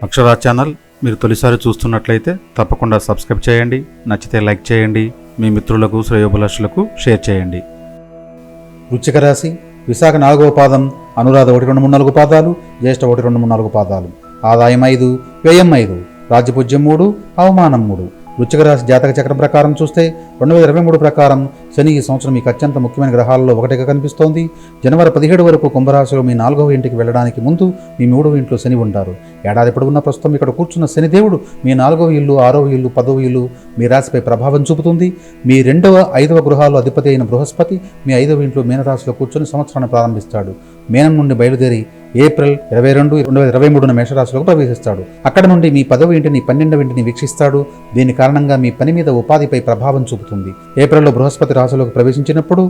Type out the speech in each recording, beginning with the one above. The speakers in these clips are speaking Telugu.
అక్షరా ఛానల్ మీరు తొలిసారి చూస్తున్నట్లయితే తప్పకుండా సబ్స్క్రైబ్ చేయండి. నచ్చితే లైక్ చేయండి. మీ మిత్రులకు శ్రేయోభిలాషులకు షేర్ చేయండి. వృశ్చిక రాశి విశాఖ 4వ పాదం, అనురాధ 1, 2, 3, 4 పాదాలు, జ్యేష్ఠ 1, 2, 3, 4 పాదాలు. ఆదాయం 5, వ్యయం 5, రాజ్యపూజ్యం 3, అవమానం 3. వృశ్చిక రాశి జాతక చక్రం ప్రకారం చూస్తే 2023 ప్రకారం శని ఈ సంవత్సరం మీకు అత్యంత ముఖ్యమైన గ్రహాలలో ఒకటిగా కనిపిస్తోంది. జనవరి 17 వరకు కుంభరాశిలో మీ 4వ ఇంటికి వెళ్ళడానికి ముందు మీ 3వ ఇంట్లో శని ఉంటారు. ఏడాది పొడవునా ప్రస్తుతం ఇక్కడ కూర్చున్న శనిదేవుడు మీ 4వ ఇల్లు, 6వ ఇల్లు, 10వ ఇల్లు మీ రాశిపై ప్రభావం చూపుతుంది. మీ 2వ, 5వ గృహాల్లో అధిపతి అయిన బృహస్పతి మీ 5వ ఇంట్లో మీనరాశిలో కూర్చొని సంవత్సరాన్ని ప్రారంభిస్తాడు. మీనం నుండి బయలుదేరి ఏప్రిల్ 22, 2023 మేషరాశిలోకి ప్రవేశిస్తాడు. అక్కడ నుండి మీ 10వ ఇంటిని, 12వ ఇంటిని వీక్షిస్తాడు. దీని కారణంగా మీ పని మీద, ఉపాధిపై ప్రభావం చూపుతుంది. ఏప్రిల్లో బృహస్పతి రాశిలోకి ప్రవేశించినప్పుడు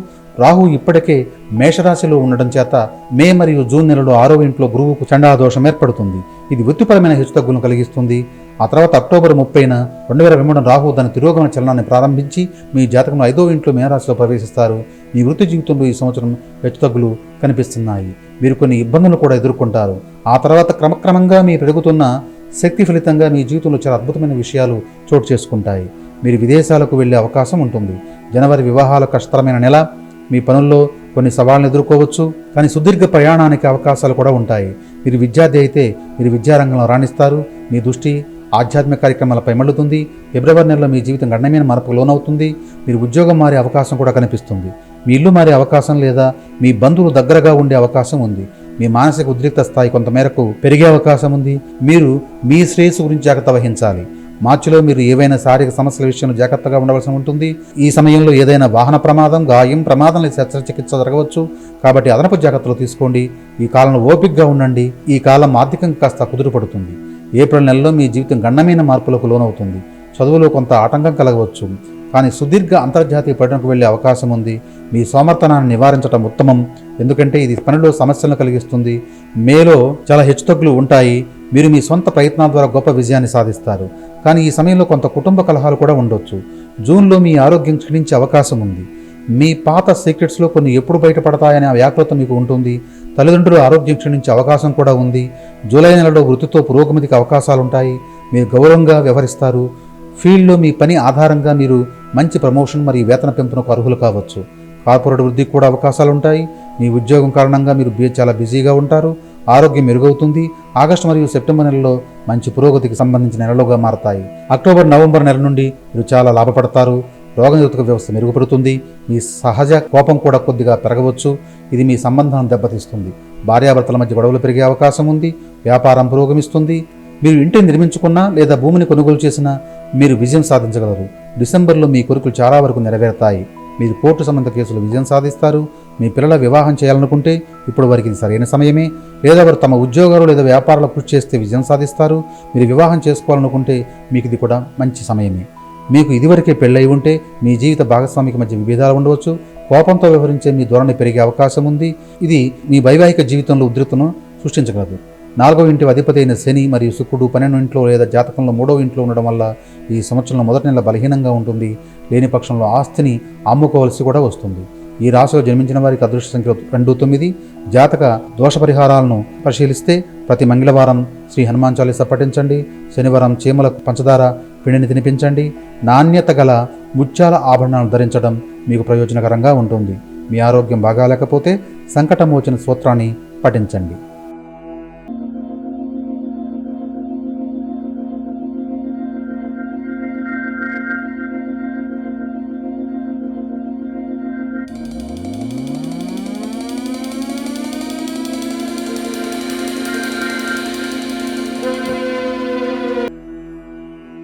రాహు ఇప్పటికే మేషరాశిలో ఉండడం చేత మే మరియు జూన్ నెలలో 6వ ఇంట్లో గురువుకు చండాదోషం ఏర్పడుతుంది. ఇది వృత్తిపరమైన హెచ్చుతగ్గులను కలిగిస్తుంది. ఆ తర్వాత అక్టోబర్ 30న 2023 రాహు తన తిరోగమన చలనాన్ని ప్రారంభించి మీ జాతకంలో 5వ ఇంట్లో మీనరాశిలో ప్రవేశిస్తారు. మీ వృత్తి జీవితంలో ఈ సంవత్సరం హెచ్చుతగ్గులు కనిపిస్తున్నాయి. మీరు కొన్ని ఇబ్బందులు కూడా ఎదుర్కొంటారు. ఆ తర్వాత క్రమక్రమంగా మీ పెరుగుతున్న శక్తి ఫలితంగా మీ జీవితంలో చాలా అద్భుతమైన విషయాలు చోటు చేసుకుంటాయి. మీరు విదేశాలకు వెళ్ళే అవకాశం ఉంటుంది. జనవరి వివాహాల కష్టతరమైన నెల. మీ పనుల్లో కొన్ని సవాళ్ళను ఎదుర్కోవచ్చు, కానీ సుదీర్ఘ ప్రయాణానికి అవకాశాలు కూడా ఉంటాయి. మీరు విద్యార్థి అయితే మీరు విద్యారంగంలో రాణిస్తారు. మీ దృష్టి ఆధ్యాత్మిక కార్యక్రమాలపై మళ్ళుతుంది. ఫిబ్రవరి నెలలో మీ జీవితం గణనీయమైన మార్పుకు లోనవుతుంది. మీరు ఉద్యోగం మారే అవకాశం కూడా కనిపిస్తుంది. మీ ఇల్లు మారే అవకాశం లేదా మీ బంధువులు దగ్గరగా ఉండే అవకాశం ఉంది. మీ మానసిక ఉద్రిక్త స్థాయి కొంతమేరకు పెరిగే అవకాశం ఉంది. మీరు మీ శ్రేయస్సు గురించి జాగ్రత్త వహించాలి. మార్చిలో మీరు ఏవైనా శారీరక సమస్యల విషయంలో జాగ్రత్తగా ఉండవలసి ఉంటుంది. ఈ సమయంలో ఏదైనా వాహన ప్రమాదం, గాయం, ప్రమాదం లేదా శస్త్రచికిత్స జరగవచ్చు. కాబట్టి అదనపు జాగ్రత్తలు తీసుకోండి. ఈ కాలంలో ఓపికగా ఉండండి. ఈ కాలం ఆర్థికంగా కాస్త కుదురుపడుతుంది. ఏప్రిల్ నెలలో మీ జీవితం గణనీయమైన మార్పులకు లోనవుతుంది. చదువులో కొంత ఆటంకం కలగవచ్చు, కానీ సుదీర్ఘ అంతర్జాతీయ పర్యటనకు వెళ్లే అవకాశం ఉంది. మీ సోమర్థనాన్ని నివారించడం ఉత్తమం, ఎందుకంటే ఇది పనిలో సమస్యలను కలిగిస్తుంది. మేలో చాలా హెచ్చుతగ్గులు ఉంటాయి. మీరు మీ సొంత ప్రయత్నాల ద్వారా గొప్ప విజయాన్ని సాధిస్తారు, కానీ ఈ సమయంలో కొంత కుటుంబ కలహాలు కూడా ఉండొచ్చు. జూన్లో మీ ఆరోగ్యం క్షీణించే అవకాశం ఉంది. మీ పాత సీక్రెట్స్లో కొన్ని ఎప్పుడు బయటపడతాయనే వ్యాకులత మీకు ఉంటుంది. తల్లిదండ్రుల ఆరోగ్యం క్షీణించే అవకాశం కూడా ఉంది. జూలై నెలలో వృత్తితో పురోగతికి అవకాశాలుంటాయి. మీరు గౌరవంగా వ్యవహరిస్తారు. ఫీల్డ్లో మీ పని ఆధారంగా మీరు మంచి ప్రమోషన్ మరియు వేతన పెంపునకు అర్హులు కావచ్చు. కార్పొరేట్ వృద్ధికి కూడా అవకాశాలుంటాయి. మీ ఉద్యోగం కారణంగా మీరు చాలా బిజీగా ఉంటారు. ఆరోగ్యం మెరుగవుతుంది. ఆగస్టు మరియు సెప్టెంబర్ నెలలో మంచి పురోగతికి సంబంధించిన నెలలుగా మారతాయి. అక్టోబర్, నవంబర్ నెల నుండి మీరు చాలా లాభపడతారు. రోగనిరోధక వ్యవస్థ మెరుగుపడుతుంది. మీ సహజ కోపం కూడా కొద్దిగా పెరగవచ్చు. ఇది మీ సంబంధాలను దెబ్బతీస్తుంది. భార్యాభర్తల మధ్య గొడవలు పెరిగే అవకాశం ఉంది. వ్యాపారం పురోగమిస్తుంది. మీరు ఇంటిని నిర్మించుకున్నా లేదా భూమిని కొనుగోలు చేసినా మీరు విజయం సాధించగలరు. డిసెంబర్లో మీ కోరికలు చాలా వరకు నెరవేరుతాయి. మీరు కోర్టు సంబంధ కేసులు విజయం సాధిస్తారు. మీ పిల్లల వివాహం చేయాలనుకుంటే ఇప్పుడు వారికి ఇది సరైన సమయమే. లేదా వారు తమ ఉద్యోగాలు లేదా వ్యాపారాలు కృషి చేస్తే విజయం సాధిస్తారు. మీరు వివాహం చేసుకోవాలనుకుంటే మీకు ఇది కూడా మంచి సమయమే. మీకు ఇదివరకే పెళ్ళై ఉంటే మీ జీవిత భాగస్వామికి మధ్య విభేదాలు ఉండవచ్చు. కోపంతో వ్యవహరించే మీ ధోరణి పెరిగే అవకాశం ఉంది. ఇది మీ వైవాహిక జీవితంలో ఉద్రిక్తను సృష్టించగలదు. 4వ ఇంటి అధిపతి అయిన శని మరియు శుక్రుడు 12వ ఇంట్లో లేదా జాతకంలో 3వ ఇంట్లో ఉండడం వల్ల ఈ సంవత్సరంలో మొదటి నెల బలహీనంగా ఉంటుంది. లేని పక్షంలో ఆస్తిని అమ్ముకోవలసి కూడా వస్తుంది. ఈ రాశిలో జన్మించిన వారికి అదృష్ట సంఖ్య 2, 9. జాతక దోష పరిహారాలను పరిశీలిస్తే ప్రతి మంగళవారం శ్రీ హనుమాన్ చాలీసా పఠించండి. శనివారం చీమల పంచదార పిండిని తినిపించండి. నాణ్యత గల ముత్యాల ఆభరణాలను ధరించడం మీకు ప్రయోజనకరంగా ఉంటుంది. మీ ఆరోగ్యం బాగాలేకపోతే సంకటమోచన స్తోత్రాన్ని పఠించండి.